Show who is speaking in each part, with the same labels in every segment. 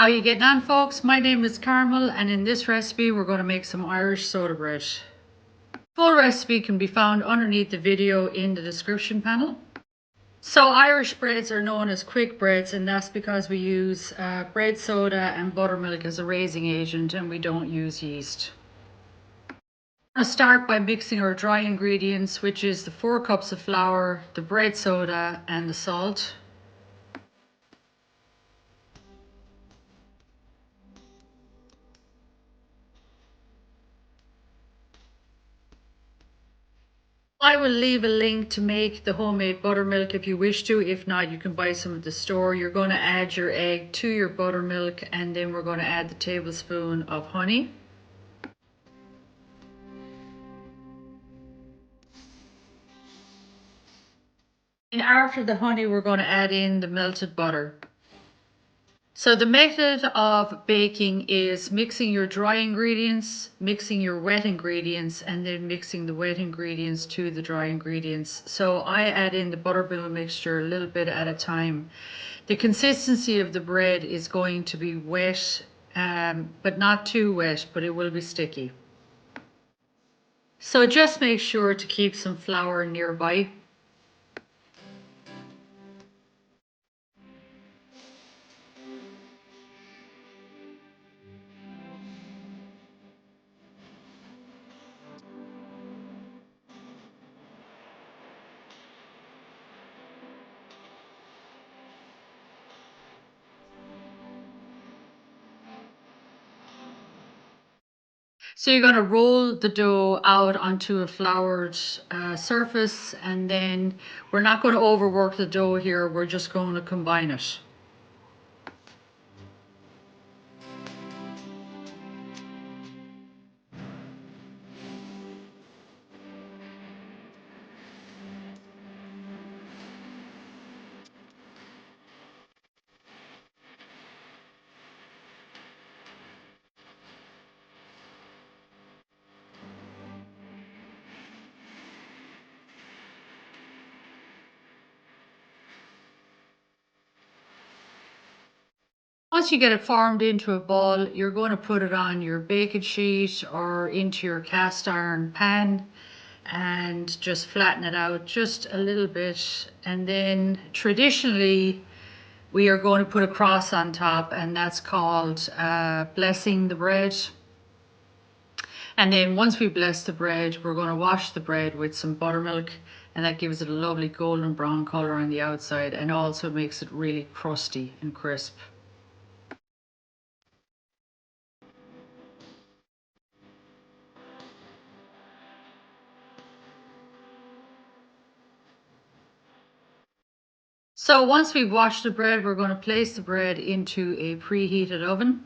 Speaker 1: How you getting on, folks? My name is Carmel, and in this recipe we're going to make some Irish soda bread. Full recipe can be found underneath the video in the description panel. So Irish breads are known as quick breads, and that's because we use bread soda and buttermilk as a raising agent, and we don't use yeast. I'll start by mixing our dry ingredients, which is the 4 cups of flour, the bread soda and the salt. I will leave a link to make the homemade buttermilk if you wish to. If not, you can buy some at the store. You're going to add your egg to your buttermilk, and then we're going to add the tablespoon of honey. And after the honey, we're going to add in the melted butter. So the method of baking is mixing your dry ingredients, mixing your wet ingredients, and then mixing the wet ingredients to the dry ingredients. So I add in the buttermilk mixture a little bit at a time. The consistency of the bread is going to be wet, but not too wet, but it will be sticky. So just make sure to keep some flour nearby. So you're going to roll the dough out onto a floured surface, and then we're not going to overwork the dough here, we're just going to combine it. Once you get it formed into a ball, you're going to put it on your baking sheet or into your cast iron pan and just flatten it out just a little bit. And then traditionally, we are going to put a cross on top, and that's called blessing the bread. And then once we bless the bread, we're going to wash the bread with some buttermilk, and that gives it a lovely golden brown color on the outside, and also makes it really crusty and crisp. So once we've washed the bread, we're going to place the bread into a preheated oven.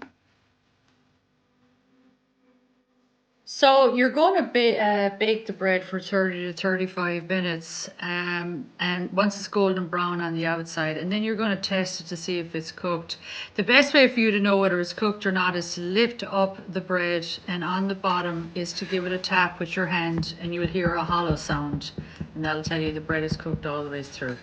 Speaker 1: So you're going to bake the bread for 30 to 35 minutes, and once it's golden brown on the outside, and then you're going to test it to see if it's cooked. The best way for you to know whether it's cooked or not is to lift up the bread, and on the bottom is to give it a tap with your hand, and you will hear a hollow sound, and that'll tell you the bread is cooked all the way through.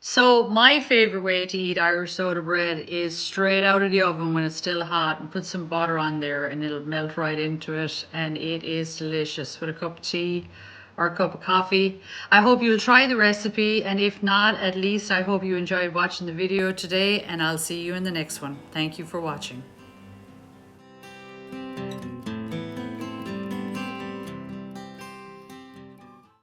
Speaker 1: So my favorite way to eat Irish soda bread is straight out of the oven when it's still hot, and put some butter on there and it'll melt right into it, and it is delicious with a cup of tea or a cup of coffee. I hope you'll try the recipe, and if not, at least I hope you enjoyed watching the video today, and I'll see you in the next one. Thank you for watching.